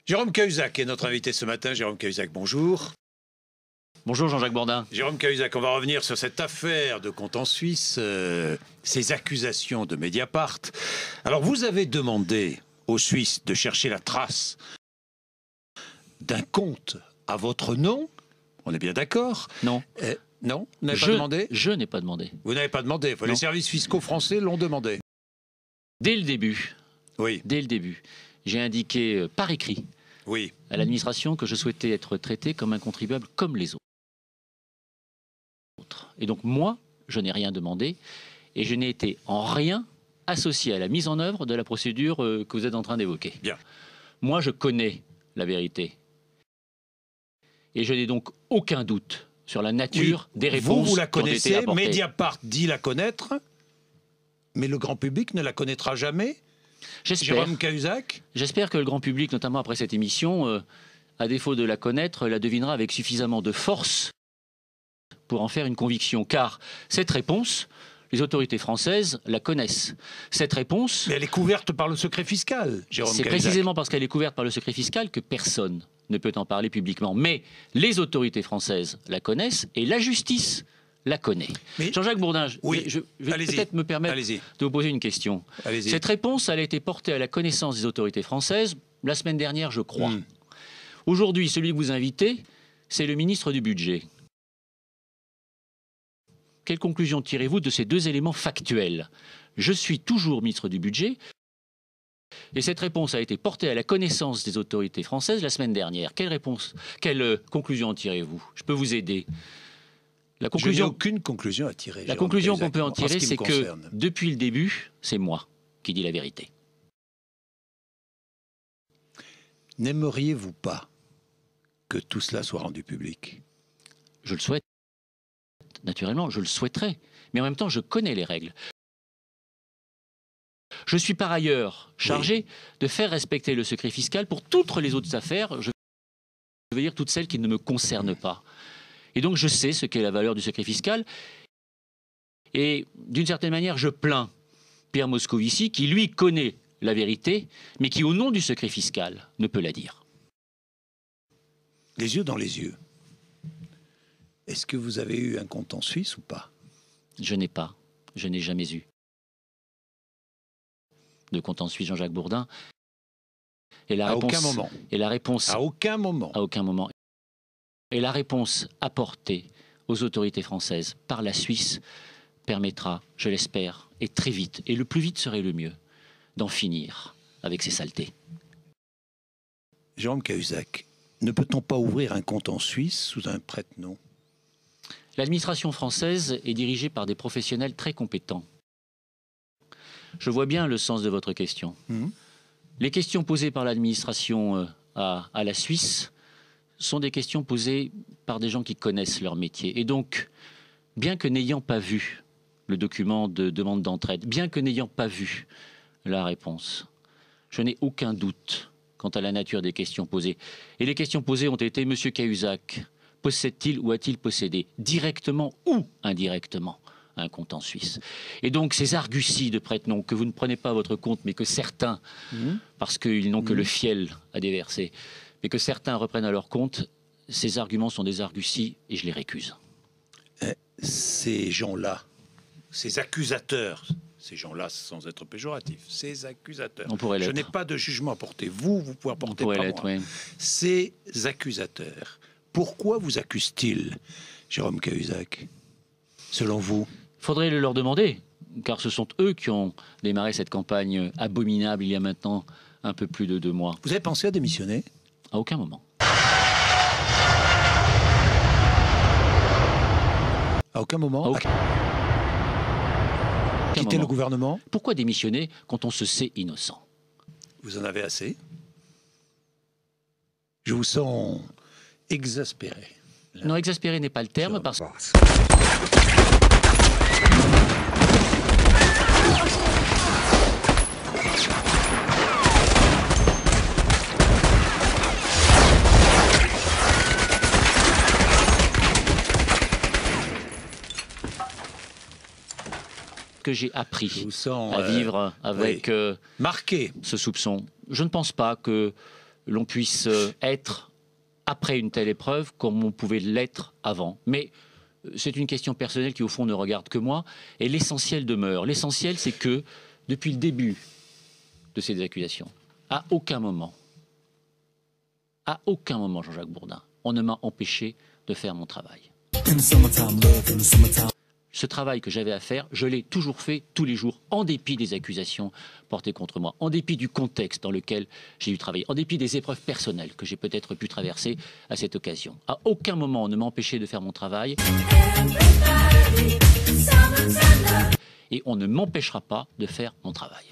Jérôme Cahuzac est notre invité ce matin. Jérôme Cahuzac, bonjour. Bonjour Jean-Jacques Bourdin. Jérôme Cahuzac, on va revenir sur cette affaire de compte en Suisse, ces accusations de Mediapart. Alors vous avez demandé aux Suisses de chercher la trace d'un compte à votre nom. On est bien d'accord? Non. Non, vous n'avez pas demandé? Je n'ai pas demandé. Vous n'avez pas demandé. Les services fiscaux français l'ont demandé. Dès le début, j'ai indiqué par écrit à l'administration que je souhaitais être traité comme un contribuable comme les autres. Et donc moi, je n'ai rien demandé et je n'ai été en rien associé à la mise en œuvre de la procédure que vous êtes en train d'évoquer. Bien. Moi, je connais la vérité. Et je n'ai donc aucun doute sur la nature des réponses vous la connaissez, qui ont été apportées. Mediapart dit la connaître, mais le grand public ne la connaîtra jamais. Jérôme Cahuzac. J'espère que le grand public, notamment après cette émission, à défaut de la connaître, la devinera avec suffisamment de force pour en faire une conviction. Car cette réponse, les autorités françaises la connaissent. Cette réponse... Mais elle est couverte par le secret fiscal, Jérôme Cahuzac. C'est précisément parce qu'elle est couverte par le secret fiscal que personne ne peut en parler publiquement. Mais les autorités françaises la connaissent et la justice la connaît. Jean-Jacques Bourdin, je vais peut-être me permettre de vous poser une question. Cette réponse, elle a été portée à la connaissance des autorités françaises la semaine dernière, je crois. Aujourd'hui, celui que vous invitez, c'est le ministre du Budget. Quelle conclusion tirez-vous de ces deux éléments factuels? Je suis toujours ministre du Budget et cette réponse a été portée à la connaissance des autorités françaises la semaine dernière. Quelle conclusion en tirez-vous? Je peux vous aider. Je n'ai aucune conclusion à tirer. La conclusion qu'on peut en tirer, c'est que depuis le début, c'est moi qui dis la vérité. N'aimeriez-vous pas que tout cela soit rendu public? Je le souhaite. Naturellement, je le souhaiterais. Mais en même temps, je connais les règles. Je suis par ailleurs chargé de faire respecter le secret fiscal pour toutes les autres affaires, je veux dire toutes celles qui ne me concernent pas. Et donc je sais ce qu'est la valeur du secret fiscal. Et d'une certaine manière, je plains Pierre Moscovici qui, lui, connaît la vérité, mais qui, au nom du secret fiscal, ne peut la dire. Les yeux dans les yeux. Est-ce que vous avez eu un compte en Suisse ou pas? Je n'ai pas. Je n'ai jamais eu de compte en Suisse, Jean-Jacques Bourdin. Et la réponse, aucun moment. Et la réponse, à aucun moment. À aucun moment. Et la réponse apportée aux autorités françaises par la Suisse permettra, je l'espère, et très vite, et le plus vite serait le mieux, d'en finir avec ces saletés. Jérôme Cahuzac, ne peut-on pas ouvrir un compte en Suisse sous un prête-nom? L'administration française est dirigée par des professionnels très compétents. Je vois bien le sens de votre question. Les questions posées par l'administration à la Suisse sont des questions posées par des gens qui connaissent leur métier. Et donc, bien que n'ayant pas vu le document de demande d'entraide, bien que n'ayant pas vu la réponse, je n'ai aucun doute quant à la nature des questions posées. Et les questions posées ont été: Monsieur Cahuzac, possède-t-il ou a-t-il possédé, directement ou indirectement, un compte en Suisse? Et donc ces arguties de prête-nom que vous ne prenez pas à votre compte, mais que certains, parce qu'ils n'ont que le fiel à déverser, mais que certains reprennent à leur compte, ces arguments sont des arguties et je les récuse. Ces gens-là, ces accusateurs, ces gens-là sans être péjoratifs, ces accusateurs, je n'ai pas de jugement à porter. Vous pouvez en porter par moi. Ces accusateurs, pourquoi vous accusent-ils, Jérôme Cahuzac, selon vous? Il faudrait le leur demander, car ce sont eux qui ont démarré cette campagne abominable il y a maintenant un peu plus de 2 mois. Vous avez pensé à démissionner? À aucun moment. À aucun moment? Quitter le gouvernement? Pourquoi démissionner quand on se sait innocent? Vous en avez assez? Je vous sens exaspéré. Non, exaspéré n'est pas le terme parce que j'ai appris à vivre avec marqué ce soupçon. Je ne pense pas que l'on puisse être après une telle épreuve comme on pouvait l'être avant. Mais c'est une question personnelle qui, au fond, ne regarde que moi. Et l'essentiel demeure. L'essentiel, c'est que, depuis le début de ces accusations, à aucun moment, Jean-Jacques Bourdin, on ne m'a empêché de faire mon travail. Ce travail que j'avais à faire, je l'ai toujours fait tous les jours, en dépit des accusations portées contre moi, en dépit du contexte dans lequel j'ai dû travailler, en dépit des épreuves personnelles que j'ai peut-être pu traverser à cette occasion. À aucun moment on ne m'a empêché de faire mon travail. Et on ne m'empêchera pas de faire mon travail.